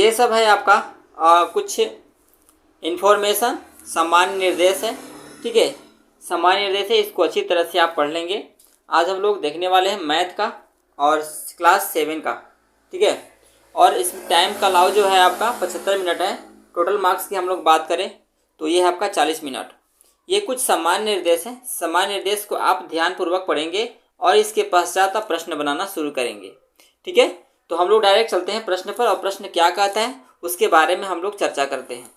ये सब है आपका कुछ इन्फॉर्मेशन, सामान्य निर्देश है। ठीक है, सामान्य निर्देश है, इसको अच्छी तरह से आप पढ़ लेंगे। आज हम लोग देखने वाले हैं मैथ का और क्लास 7 का। ठीक है, और इस टाइम का अलाउ जो है आपका 75 मिनट है। टोटल मार्क्स की हम लोग बात करें तो ये है आपका 40 मिनट। ये कुछ सामान्य निर्देश हैं। सामान्य निर्देश को आप ध्यानपूर्वक पढ़ेंगे और इसके पश्चात आप प्रश्न बनाना शुरू करेंगे। ठीक है, तो हम लोग डायरेक्ट चलते हैं प्रश्न पर, और प्रश्न क्या कहता है उसके बारे में हम लोग चर्चा करते हैं।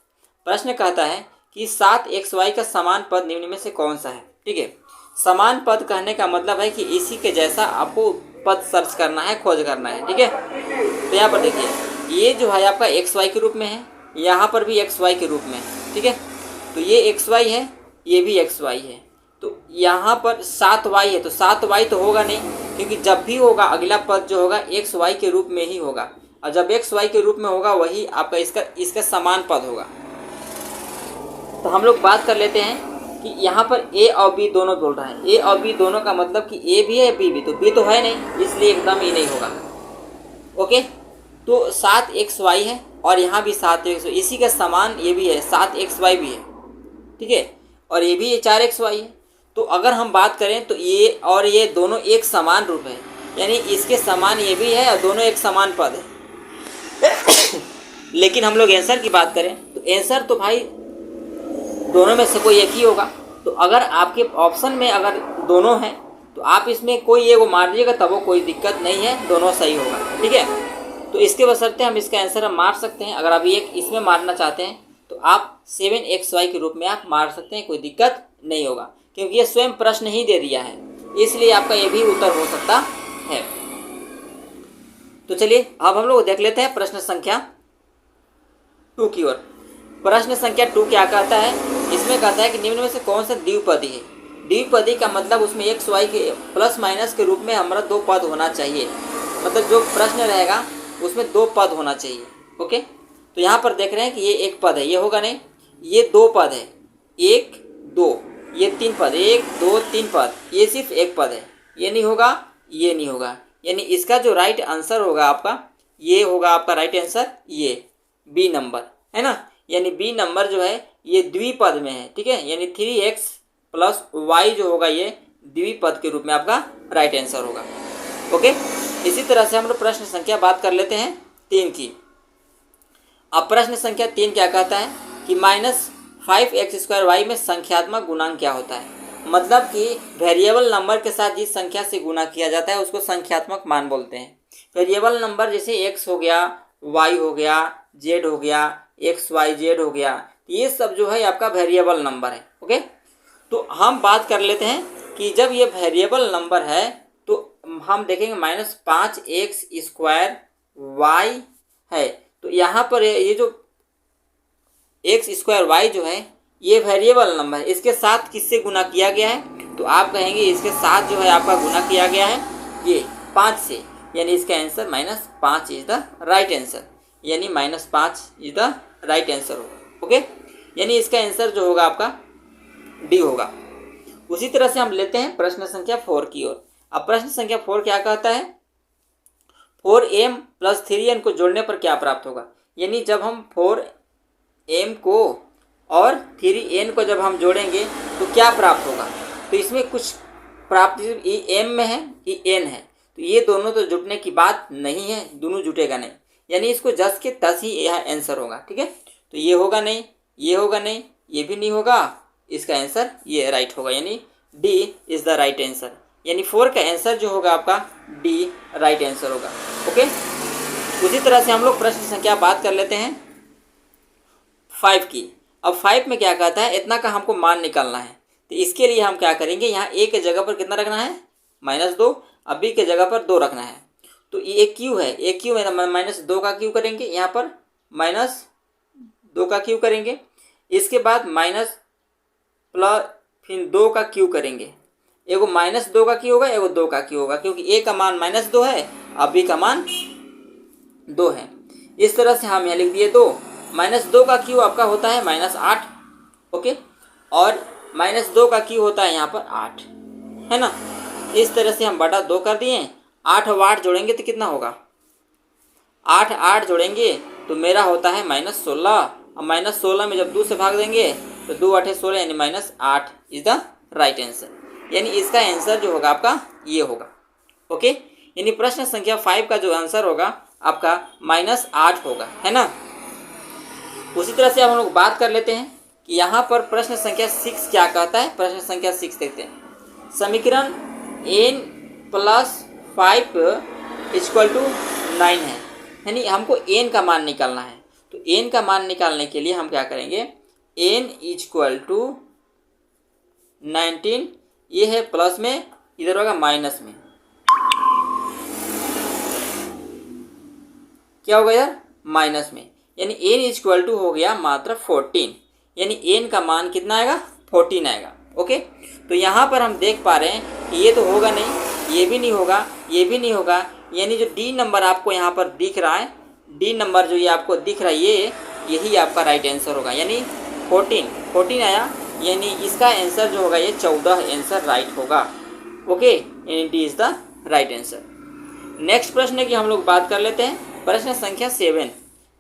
प्रश्न कहता है कि 7xy का समान पद निम्न में से कौन सा है। ठीक है, समान पद कहने का मतलब है कि इसी के जैसा आपको पद सर्च करना है, खोज करना है। ठीक है, तो यहाँ पर देखिए, ये जो है आपका xy के रूप में है, यहाँ पर भी xy के रूप में है। ठीक है, तो ये xy है, ये भी xy है, तो यहाँ पर 7y है, तो 7y तो होगा नहीं, क्योंकि जब भी होगा अगला पद जो होगा xy के रूप में ही होगा, और जब xy के रूप में होगा वही आपका इसका समान पद होगा। तो हम लोग बात कर लेते हैं कि यहाँ पर a और b दोनों बोल रहा है। a और b दोनों का मतलब कि a भी है b भी, तो b तो है नहीं, इसलिए एकदम ही नहीं होगा। ओके, तो 7xy है और यहाँ भी 7xy, इसी का समान ये भी है, 7xy भी है। ठीक है, और ये भी ये 4xy है। तो अगर हम बात करें तो ये और ये दोनों एक समान रूप है, यानी इसके समान ये भी है और दोनों एक समान पद है। लेकिन हम लोग आंसर की बात करें तो आंसर तो भाई दोनों में से कोई एक ही होगा। तो अगर आपके ऑप्शन में अगर दोनों हैं तो आप इसमें कोई एक मार दीजिएगा, तब वो कोई दिक्कत नहीं है, दोनों सही होगा। ठीक है, तो इसके बशर्ते हम इसका आंसर हम मार सकते हैं। अगर आप एक इसमें मारना चाहते हैं तो आप 7xy के रूप में आप मार सकते हैं, कोई दिक्कत नहीं होगा, क्योंकि ये स्वयं प्रश्न ही दे दिया है, इसलिए आपका ये भी उत्तर हो सकता है। तो चलिए अब हम लोग देख लेते हैं प्रश्न संख्या 2 की ओर। प्रश्न संख्या 2 क्या कहता है, इसमें कहता है कि निम्न में से कौन सा द्विपदी है। द्विपदी का मतलब उसमें xy के प्लस माइनस के रूप में हमारा 2 पद होना चाहिए, मतलब जो प्रश्न रहेगा उसमें 2 पद होना चाहिए। ओके, तो यहाँ पर देख रहे हैं कि ये एक पद है, ये होगा नहीं, ये 2 पद है, 1 2, ये 3 पद, 1 2 3 पद, ये सिर्फ एक पद है, ये नहीं होगा, ये नहीं होगा, यानी इसका जो राइट आंसर होगा आपका, ये होगा आपका राइट आंसर, ये बी नंबर है ना, यानी बी नंबर जो है ये द्विपद में है। ठीक है, यानी 3x प्लस y जो होगा ये द्विपद के रूप में आपका राइट आंसर होगा। ओके, इसी तरह से हम लोग प्रश्न संख्या बात कर लेते हैं 3 की। अब प्रश्न संख्या 3 क्या कहता है कि -5x² में संख्यात्मक गुणांक क्या होता है। मतलब कि वेरिएबल नंबर के साथ जिस संख्या से गुणा किया जाता है उसको संख्यात्मक मान बोलते हैं। वेरिएबल नंबर जैसे x हो गया, y हो गया, z हो गया, xyz हो गया, ये सब जो है आपका वेरिएबल नंबर है। ओके, तो हम बात कर लेते हैं कि जब ये वेरिएबल नंबर है तो हम देखेंगे -5x² है, तो यहाँ पर ये जो x² जो है ये वेरिएबल नंबर है, इसके साथ किससे गुना किया गया है, तो आप कहेंगे इसके साथ जो है आपका गुना किया गया है ये 5 से, यानी इसका answer -5 is the right answer, यानी -5 इज द राइट आंसर होगा। ओके, यानी इसका आंसर जो होगा आपका डी होगा। उसी तरह से हम लेते हैं प्रश्न संख्या 4 की ओर। अब प्रश्न संख्या 4 क्या कहता है, 4m + 3n को जोड़ने पर क्या प्राप्त होगा। यानी जब हम 4m को और 3n को जब हम जोड़ेंगे तो क्या प्राप्त होगा। तो इसमें कुछ प्राप्ति m में है कि n है, तो ये दोनों तो जुटने की बात नहीं है, दोनों जुटेगा नहीं, यानी इसको जस के तस ही यह आंसर होगा। ठीक है, तो ये होगा नहीं, ये होगा नहीं, ये भी नहीं होगा, इसका आंसर ये राइट होगा, यानी D is the right answer, यानी 4 का आंसर जो होगा आपका डी राइट आंसर होगा। ओके, उसी तरह से हम लोग प्रश्न संख्या बात कर लेते हैं 5 की। अब 5 में क्या कहता है, इतना का हमको मान निकालना है, तो इसके लिए हम क्या करेंगे, यहाँ a के जगह पर कितना रखना है -2, अब b के जगह पर 2 रखना है। तो ये क्यू है, एक क्यू में -2 का क्यू करेंगे, यहाँ पर -2 का क्यू करेंगे, इसके बाद माइनस प्लस फिर 2 का क्यू करेंगे, एगो -2 का क्यू होगा, एगो 2 का क्यू होगा, क्योंकि a का मान -2 है और b का मान 2 है। इस तरह से हम यहाँ लिख दिए 2, -2 का क्यू आपका होता है -8। ओके, और -2 का क्यू होता है यहाँ पर 8, है ना। इस तरह से हम बटा 2 कर दिए, 8 और 8 जोड़ेंगे तो कितना होगा, 8 8 जोड़ेंगे तो मेरा होता है -16। अब -16 में जब 2 से भाग देंगे तो 2 8 16 यानी -8 इज द राइट आंसर। यानी इसका आंसर जो होगा आपका ये होगा। ओके, यानी प्रश्न संख्या 5 का जो आंसर होगा आपका -8 होगा, है ना। उसी तरह से अब हम लोग बात कर लेते हैं कि यहाँ पर प्रश्न संख्या 6 क्या कहता है। प्रश्न संख्या 6 देखते हैं। समीकरण n + 5 = 9 है, यानी हमको n का मान निकालना है। तो n का मान निकालने के लिए हम क्या करेंगे, n = 19, ये है प्लस में, इधर होगा माइनस में, क्या होगा यार, माइनस में, यानी n = हो गया मात्र 14, यानी n का मान कितना आएगा, 14 आएगा। ओके, तो यहाँ पर हम देख पा रहे हैं कि ये तो होगा नहीं, ये भी नहीं होगा, ये भी नहीं होगा, यानी जो डी नंबर आपको यहाँ पर दिख रहा है, डी नंबर जो ये आपको दिख रहा है, यही आपका राइट आंसर होगा, यानी 14 आया, यानी इसका आंसर जो होगा ये 14 आंसर राइट होगा। ओके, यानी D is the right answer. Next प्रश्न की हम लोग बात कर लेते हैं। प्रश्न संख्या 7।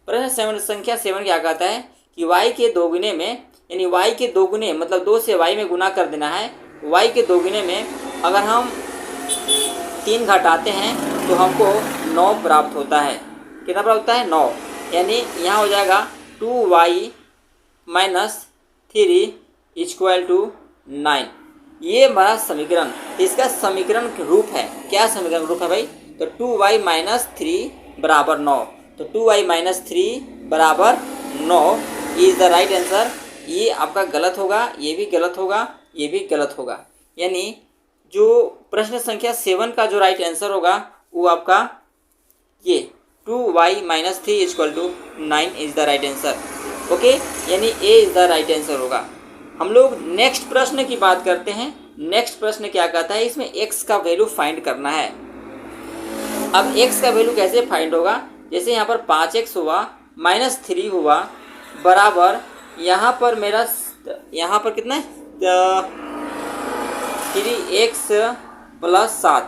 प्रश्न संख्या 7 क्या कहता है कि y के दोगुने में, यानी y के दोगुने मतलब 2 से y में गुना कर देना है। y के दोगुने में अगर हम 3 घटाते हैं तो हमको 9 प्राप्त होता है। कितना प्राप्त होता है, 9, यानी यहाँ हो जाएगा 2y - 3 = 9। ये हमारा समीकरण, इसका समीकरण रूप है। क्या समीकरण रूप है भाई, तो 2y - 3 = 9, तो 2y - 3 = 9 is the right answer. ये आपका गलत होगा, ये भी गलत होगा, ये भी गलत होगा, यानी जो प्रश्न संख्या 7 का जो राइट आंसर होगा वो आपका ये 2y - 3 = 9 is the right answer. Okay, यानी ए इज द राइट आंसर होगा। हम लोग नेक्स्ट प्रश्न की बात करते हैं। नेक्स्ट प्रश्न क्या कहता है, इसमें x का वैल्यू फाइंड करना है। अब x का वैल्यू कैसे फाइंड होगा, जैसे यहाँ पर 5x हुआ -3 हुआ बराबर, यहाँ पर मेरा यहाँ पर कितना है 3x + 7।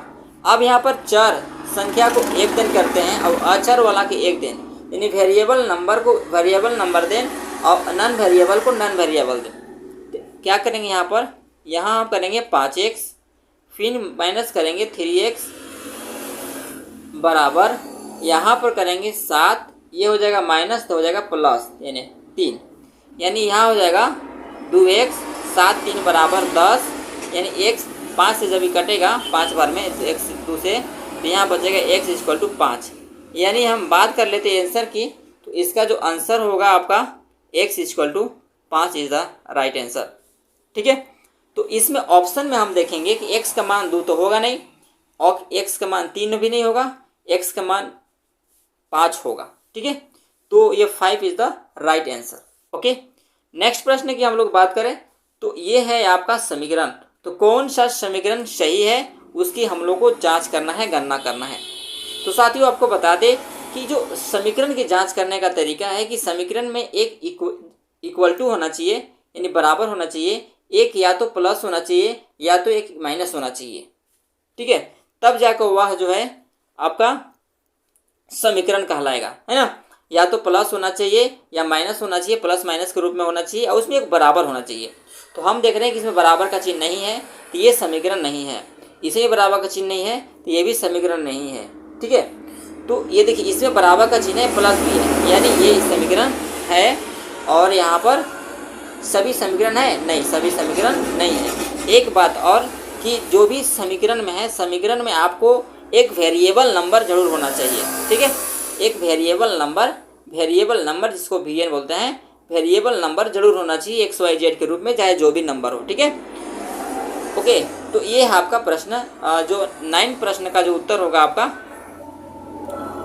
अब यहाँ पर चर संख्या को एक दिन करते हैं और अचर वाला के एक दिन, यानी वेरिएबल नंबर को वेरिएबल नंबर दें और नॉन वेरिएबल को नॉन वेरिएबल दें। क्या करेंगे यहाँ हम करेंगे 5x, फिर माइनस करेंगे 3x बराबर, यहाँ पर करेंगे 7, ये हो जाएगा माइनस तो हो जाएगा प्लस, यानी 3, यानी यहाँ हो जाएगा 2x 7 3 = 10, यानी x 5 से जब भी कटेगा 5 बार में तो x 2 से, तो यहाँ बचेगा x = 5। यानी हम बात कर लेते हैं आंसर की, तो इसका जो आंसर होगा आपका x = 5 is the right answer. ठीक है, तो इसमें ऑप्शन में हम देखेंगे कि x का मान 2 तो होगा नहीं, और x का मान 3 भी नहीं होगा, x का मान 5 होगा। ठीक है, तो ये 5 is the right answer. Okay, next प्रश्न की हम लोग बात करें तो ये है आपका समीकरण। तो कौन सा समीकरण सही है उसकी हम लोग को जांच करना है, गणना करना है। तो साथियों आपको बता दें कि जो समीकरण की जांच करने का तरीका है कि समीकरण में एक इक्वल टू होना चाहिए, यानी बराबर होना चाहिए, एक या तो प्लस होना चाहिए या तो एक माइनस होना चाहिए। ठीक है, तब जाकर वह जो है आपका समीकरण कहलाएगा, है ना। या तो प्लस होना चाहिए या माइनस होना चाहिए, प्लस माइनस के रूप में होना चाहिए, और उसमें एक बराबर होना चाहिए। तो हम देख रहे हैं कि इसमें बराबर का चिन्ह नहीं है तो ये समीकरण नहीं है, इसमें बराबर का चिन्ह नहीं है तो ये भी समीकरण नहीं है। ठीक है, तो ये देखिए इसमें बराबर का चिन्ह है, प्लस भी है, यानी ये समीकरण है। और यहाँ पर सभी समीकरण है, नहीं सभी समीकरण नहीं है। एक बात और कि जो भी समीकरण में है, समीकरण में आपको एक वेरिएबल नंबर जरूर होना चाहिए। ठीक है, एक वेरिएबल नंबर जिसको VN बोलते हैं, वेरिएबल नंबर जरूर होना चाहिए XYZ के रूप में, चाहे जो भी नंबर हो। ठीक है, ओके, तो ये है आपका प्रश्न, जो 9 प्रश्न का जो उत्तर होगा आपका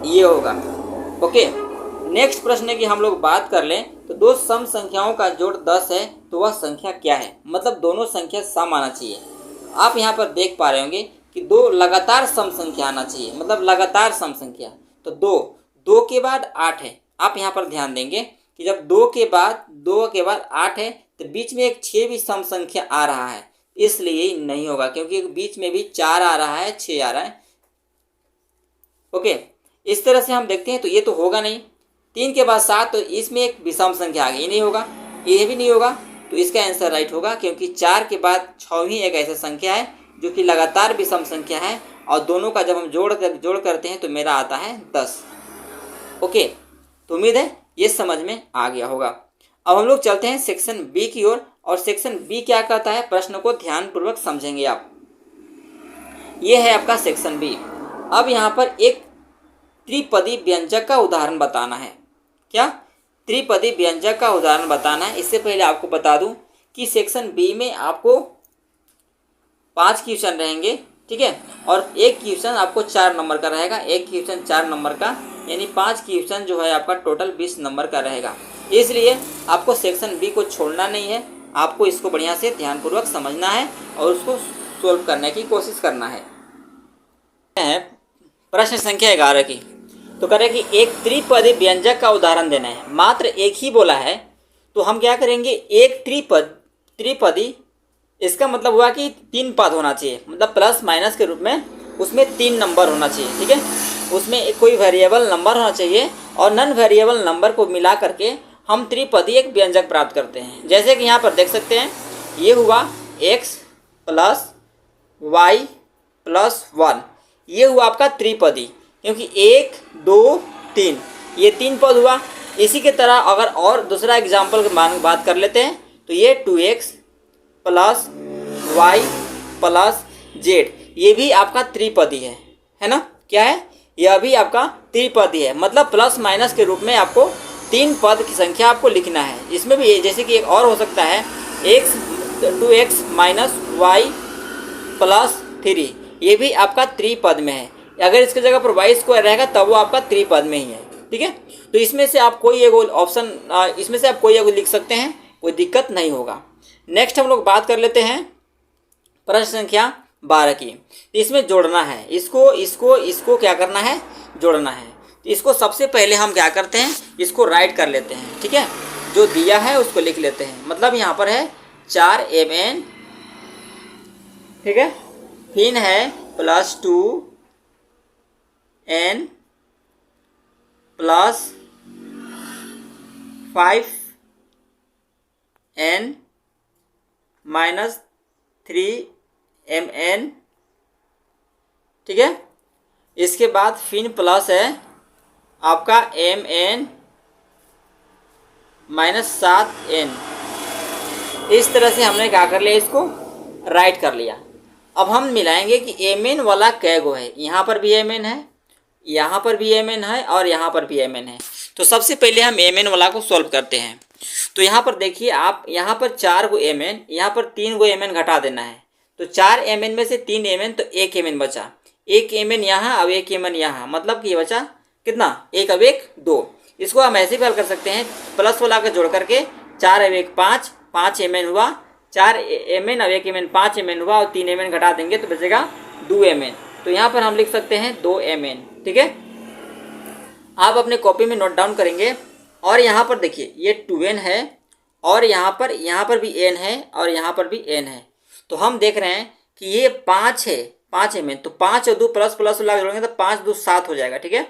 ये होगा। ओके, नेक्स्ट प्रश्न की हम लोग बात कर लें तो दो सम संख्याओं का जोड़ 10 है तो वह संख्या क्या है, मतलब दोनों संख्या सम आना चाहिए। आप यहाँ पर देख पा रहे होंगे कि 2 लगातार सम संख्या आना चाहिए, मतलब लगातार सम संख्या। तो 2 के बाद 8 है। आप यहाँ पर ध्यान देंगे कि जब 2 के बाद 8 है तो बीच में एक 6 भी सम संख्या आ रहा है, इसलिए नहीं होगा, क्योंकि बीच में भी 4 आ रहा है, 6 आ रहा है। ओके, इस तरह से हम देखते हैं तो ये तो होगा नहीं। 3 के बाद 7, तो इसमें एक विषम संख्या आ गई, ये नहीं होगा, ये भी नहीं होगा, तो इसका आंसर राइट होगा, क्योंकि 4 के बाद 6 ही एक ऐसा संख्या है जो कि लगातार विषम संख्या है, और दोनों का जब हम जोड़ करते हैं तो मेरा आता है 10। ओके, तो उम्मीद है ये समझ में आ गया होगा। अब हम लोग चलते हैं सेक्शन बी की ओर, और सेक्शन बी क्या कहता है, प्रश्न को ध्यानपूर्वक समझेंगे आप। ये है आपका सेक्शन बी। अब यहाँ पर एक त्रिपदी व्यंजक का उदाहरण बताना है। क्या? त्रिपदी व्यंजक का उदाहरण बताना है। इससे पहले आपको बता दूं कि सेक्शन बी में आपको 5 क्वेश्चन रहेंगे, ठीक है, और एक क्वेश्चन आपको 4 नंबर का रहेगा, एक क्वेश्चन 4 नंबर का, यानी 5 क्वेश्चन जो है आपका टोटल 20 नंबर का रहेगा। इसलिए आपको सेक्शन बी को छोड़ना नहीं है, आपको इसको बढ़िया से ध्यानपूर्वक समझना है और उसको सोल्व करने की कोशिश करना है। प्रश्न संख्या 11 की, तो कह रहे कि एक त्रिपदी व्यंजक का उदाहरण देना है, मात्र एक ही बोला है, तो हम क्या करेंगे, एक त्रिपदी, इसका मतलब हुआ कि 3 पद होना चाहिए, मतलब प्लस माइनस के रूप में उसमें 3 नंबर होना चाहिए, ठीक है, उसमें कोई वेरिएबल नंबर होना चाहिए, और नॉन वेरिएबल नंबर को मिला करके हम त्रिपदी एक व्यंजक प्राप्त करते हैं। जैसे कि यहाँ पर देख सकते हैं, ये हुआ x + y + 1, ये हुआ आपका त्रिपदी, क्योंकि 1 2 3 ये 3 पद हुआ। इसी की तरह अगर और दूसरा एग्जाम्पल की बात कर लेते हैं, तो ये 2x + y + z, ये भी आपका त्रिपदी है ना, क्या है, यह भी आपका त्रिपदी है, मतलब प्लस माइनस के रूप में आपको 3 पद की संख्या आपको लिखना है। इसमें भी जैसे कि एक और हो सकता है, 2x - y + 3, ये भी आपका त्रिपद में है। अगर इसकी जगह पर y स्क्वायर रहेगा तब वो आपका त्रिपद में ही है, ठीक है। तो इसमें से आप कोई एक ऑप्शन, इसमें से आप कोई एक लिख सकते हैं, कोई दिक्कत नहीं होगा। नेक्स्ट हम लोग बात कर लेते हैं प्रश्न संख्या 12 की। इसमें जोड़ना है, इसको क्या करना है, जोड़ना है। तो इसको सबसे पहले हम क्या करते हैं, इसको राइट कर लेते हैं, ठीक है, जो दिया है उसको लिख लेते हैं। मतलब यहाँ पर है 4mn, ठीक है, फिर है +2n + 5n - 3mn, ठीक है। इसके बाद फिर प्लस है आपका mn - 7n। इस तरह से हमने क्या कर लिया, इसको राइट कर लिया। अब हम मिलाएंगे कि mn वाला कै गो है, यहाँ पर भी mn है, यहाँ पर भी mn है, और यहाँ पर भी mn है। तो सबसे पहले हम mn वाला को सॉल्व करते हैं। तो यहाँ पर देखिए आप, यहाँ पर 4 गो mn, यहाँ पर 3 गो mn घटा देना है, तो 4 mn में से 3 mn, तो 1 mn बचा, 1 mn यहाँ, अब 1 mn यहाँ, मतलब कि ये बचा कितना, 1 अब 1 2। इसको हम ऐसे भी हल कर सकते हैं, प्लस वाला का जोड़ करके 4 अब 1 5, 5 mn हुआ, 4 mn अब 1 mn 5 mn हुआ, और 3 mn घटा देंगे तो बचेगा 2 mn। तो यहाँ पर हम लिख सकते हैं 2 mn, ठीक है। आप अपने कॉपी में नोट डाउन करेंगे। और यहाँ पर देखिए ये 2n है, और यहाँ पर भी n है, और यहाँ पर भी n है। तो हम देख रहे हैं कि ये 5 है, 5 mn, तो 5 और 2 प्लस लगा जोड़ेंगे तो 5 2 7 हो जाएगा, ठीक है।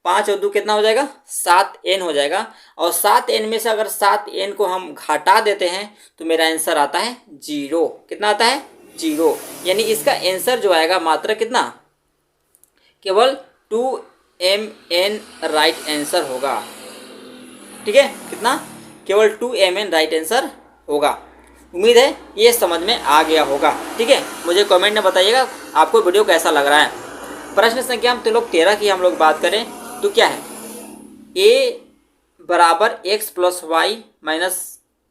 5 और 2 कितना हो जाएगा, 7n हो जाएगा। और 7n में से अगर 7n को हम घटा देते हैं तो मेरा आंसर आता है 0। कितना आता है, 0। यानी इसका आंसर जो आएगा मात्र कितना, केवल 2mn राइट आंसर होगा, ठीक है। कितना, केवल 2mn राइट आंसर होगा। उम्मीद है ये समझ में आ गया होगा, ठीक है। मुझे कमेंट में बताइएगा आपको वीडियो कैसा लग रहा है। प्रश्न संख्या हम 13 की हम लोग बात करें तो क्या है, a बराबर x + y -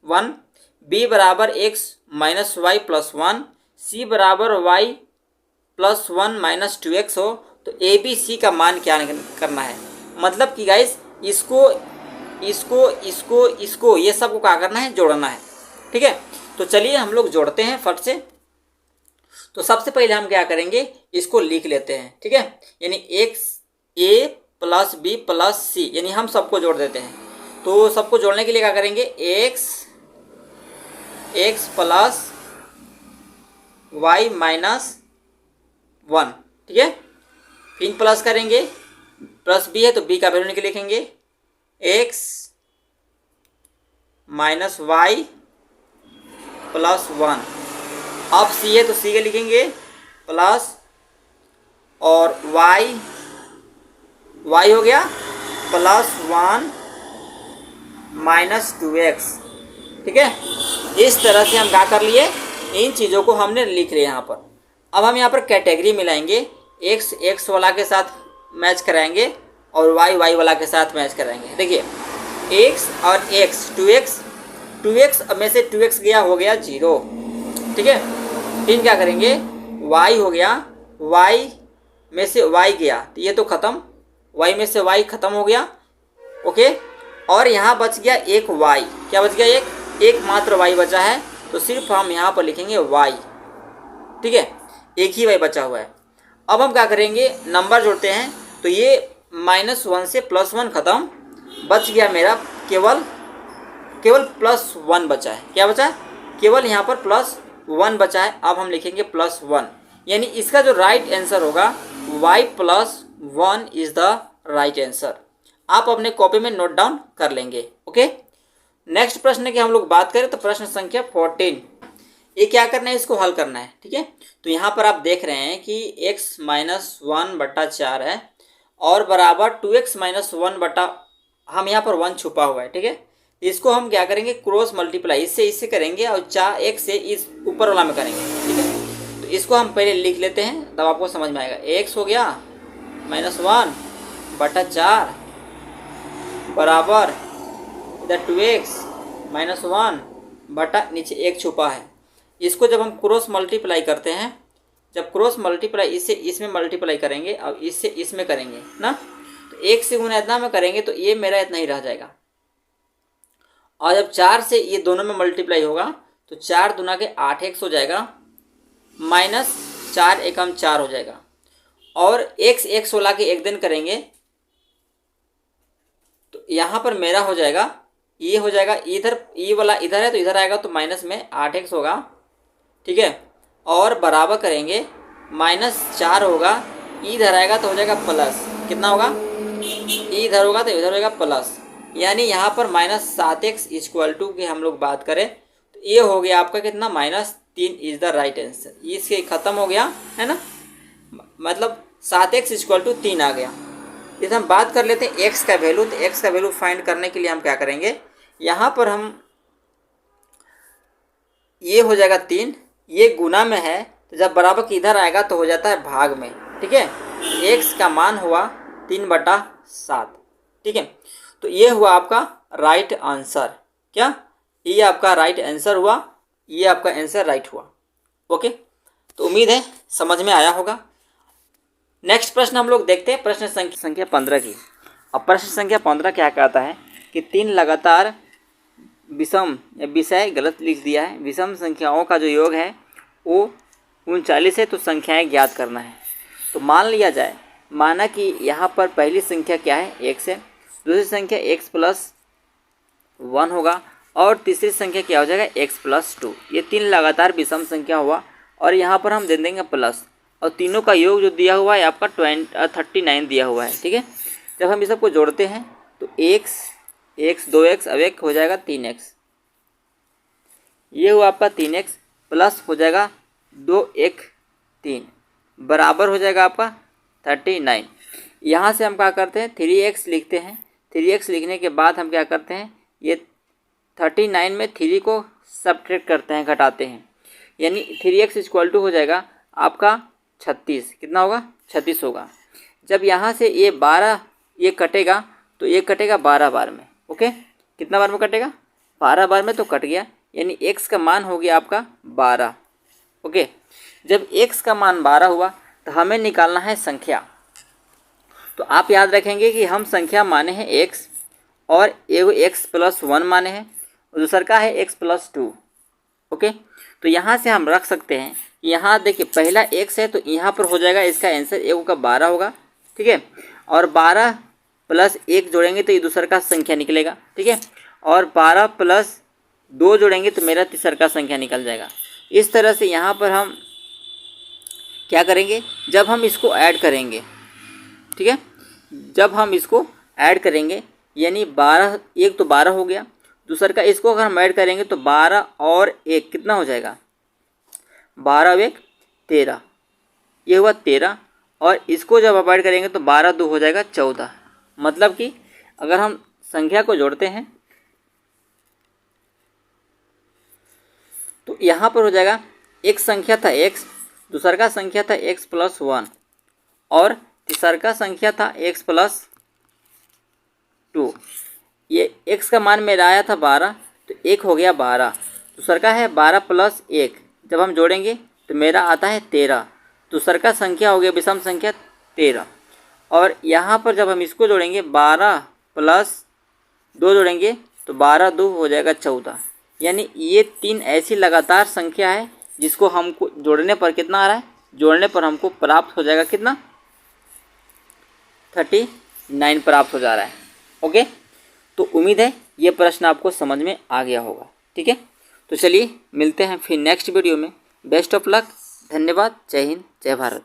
1, b बराबर x - y + 1, c बराबर y + 1 - 2x हो, तो a b c का मान क्या करना है। मतलब कि गाइस इसको ये सबको क्या करना है, जोड़ना है, ठीक है। तो चलिए हम लोग जोड़ते हैं फट से। तो सबसे पहले हम क्या करेंगे, इसको लिख लेते हैं, ठीक है। यानी a + b + c, यानी हम सबको जोड़ देते हैं। तो सबको जोड़ने के लिए क्या करेंगे, x + y - 1, ठीक है। फिर प्लस करेंगे, प्लस b है तो b का वैल्यू निकल लिखेंगे, एक्स माइनस वाई प्लस 1। अब सी है तो सी के लिखेंगे प्लस, और वाई हो गया प्लस 1 माइनस 2x। ठीक है, इस तरह से हम क्या कर लिए, इन चीज़ों को हमने लिख लिया यहाँ पर। अब हम यहाँ पर कैटेगरी मिलाएंगे, x वाला के साथ मैच कराएंगे और y वाला के साथ मैच कराएंगे। देखिए x और x 2x में से 2x गया, हो गया 0। ठीक है, फिर क्या करेंगे, y हो गया, y में से y गया तो ये तो ख़त्म, y में से y ख़त्म हो गया। ओके, और यहाँ बच गया एक y। क्या बच गया, एक मात्र y बचा है, तो सिर्फ हम यहाँ पर लिखेंगे y। ठीक है, एक ही y बचा हुआ है। अब हम क्या करेंगे, नंबर जोड़ते हैं, तो ये -1 से +1 ख़त्म, बच गया मेरा केवल +1 बचा है। क्या बचा है, केवल यहाँ पर +1 बचा है। अब हम लिखेंगे +1, यानी इसका जो राइट आंसर होगा y + 1 is the right answer. आप अपने कॉपी में नोट डाउन कर लेंगे। ओके, नेक्स्ट प्रश्न की हम लोग बात करें तो प्रश्न संख्या 14। ये क्या करना है, इसको हल करना है। ठीक है, तो यहाँ पर आप देख रहे हैं कि x - 1/4 है और बराबर 2x - 1 हम यहाँ पर 1 छुपा हुआ है। ठीक है, इसको हम क्या करेंगे, क्रॉस मल्टीप्लाई इससे करेंगे और 4x से इस ऊपर वाला में करेंगे। ठीक है, तो इसको हम पहले लिख लेते हैं, तब आपको समझ में आएगा। x हो गया -1/4 बराबर इधर 2x - 1 नीचे 1 छुपा है। इसको जब हम क्रॉस मल्टीप्लाई करते हैं, जब क्रॉस मल्टीप्लाई इससे इसमें मल्टीप्लाई करेंगे और इससे इसमें करेंगे ना, तो 1 से गुना इतना में करेंगे तो ये मेरा इतना ही रह जाएगा। और जब 4 से ये दोनों में मल्टीप्लाई होगा तो 4 दूना के 8x हो जाएगा, -4 एकम 4 हो जाएगा। और x वाला के एक दिन करेंगे तो यहाँ पर मेरा हो जाएगा, ये हो जाएगा, इधर ये वाला इधर है तो इधर आएगा तो माइनस में 8x होगा। ठीक है, और बराबर करेंगे, -4 होगा, इधर आएगा तो हो जाएगा प्लस, कितना होगा, इधर होगा तो इधर होगा प्लस, यानी यहाँ पर -7x = की हम लोग बात करें तो ये हो गया आपका कितना, -3 इज़ द राइट आंसर। इसके ख़त्म हो गया है ना, मतलब 7x = 3 आ गया। इसे हम बात कर लेते हैं x का वैल्यू। तो x का वैल्यू फाइंड करने के लिए हम क्या करेंगे, यहाँ पर हम ये हो जाएगा 3, ये गुना में है तो जब बराबर की इधर आएगा तो हो जाता है भाग में। ठीक है, x का मान हुआ 3/7। ठीक है, तो ये हुआ आपका राइट आंसर। क्या, ये आपका राइट आंसर हुआ, ये आपका आंसर राइट हुआ। ओके, तो उम्मीद है समझ में आया होगा। नेक्स्ट प्रश्न हम लोग देखते हैं, प्रश्न संख्या 15 की। अब प्रश्न संख्या 15 क्या कहता है कि 3 लगातार विषय गलत लिख दिया है, विषम संख्याओं का जो योग है वो 39 है, तो संख्याएं ज्ञात करना है। तो मान लिया जाए, माना कि यहाँ पर पहली संख्या क्या है, x है, दूसरी संख्या x + 1 होगा और तीसरी संख्या क्या हो जाएगा, x + 2। ये 3 लगातार विषम संख्या हुआ और यहाँ पर हम दे देंगे प्लस, और तीनों का योग जो दिया हुआ है आपका 39 दिया हुआ है। ठीक है, जब हम इस सबको जोड़ते हैं तो x 2x अब एक हो जाएगा 3x, ये हुआ आपका 3x प्लस हो जाएगा 2 1 3 बराबर हो जाएगा आपका 39। यहाँ से हम क्या करते हैं, 3x लिखते हैं। 3x लिखने के बाद हम क्या करते हैं, ये 39 में 3 को सब्ट्रैक्ट करते हैं, घटाते हैं, यानी 3x = हो जाएगा आपका 36। कितना होगा, 36 होगा। जब यहाँ से ये 12 ये कटेगा तो ये कटेगा 12 बार में। ओके, कितना बार में कटेगा, 12 बार में, तो कट गया, यानी x का मान हो गया आपका 12। ओके, जब x का मान 12 हुआ तो हमें निकालना है संख्या। तो आप याद रखेंगे कि हम संख्या माने हैं x, और एगो x + 1 माने हैं और दूसरा का है x + 2। ओके, तो यहाँ से हम रख सकते हैं, यहाँ देखिए पहला x है तो यहाँ पर हो जाएगा इसका आंसर एगो का 12 होगा। ठीक है, और 12 + 1 जोड़ेंगे तो ये दूसरा का संख्या निकलेगा। ठीक है, और 12 + 2 जोड़ेंगे तो मेरा तीसरा का संख्या निकल जाएगा। इस तरह से यहाँ पर हम क्या करेंगे, जब हम इसको ऐड करेंगे, ठीक है, जब हम इसको ऐड करेंगे यानी 12, एक तो 12 हो गया, दूसरा का इसको अगर हम ऐड करेंगे तो 12 और 1 कितना हो जाएगा, 12 और 1 13, ये हुआ 13। और इसको जब आप ऐड करेंगे तो 12 2 हो जाएगा 14। मतलब कि अगर हम संख्या को जोड़ते हैं तो यहाँ पर हो जाएगा, एक संख्या था x, दूसरा का संख्या था x प्लस 1 और तीसरा का संख्या था x प्लस 2। ये x का मान मेरा आया था 12, तो 1 हो गया 12, दूसरा का है 12 प्लस 1, जब हम जोड़ेंगे तो मेरा आता है 13, दूसरा का संख्या हो गया विषम संख्या 13। और यहाँ पर जब हम इसको जोड़ेंगे 12 प्लस 2 जोड़ेंगे तो 12 2 हो जाएगा 14। यानी ये 3 ऐसी लगातार संख्या है जिसको हमको जोड़ने पर कितना आ रहा है, जोड़ने पर हमको प्राप्त हो जाएगा कितना, 39 प्राप्त हो जा रहा है। ओके, तो उम्मीद है ये प्रश्न आपको समझ में आ गया होगा। ठीक है, तो चलिए मिलते हैं फिर नेक्स्ट वीडियो में। बेस्ट ऑफ लक, धन्यवाद, जय हिंद, जय भारत।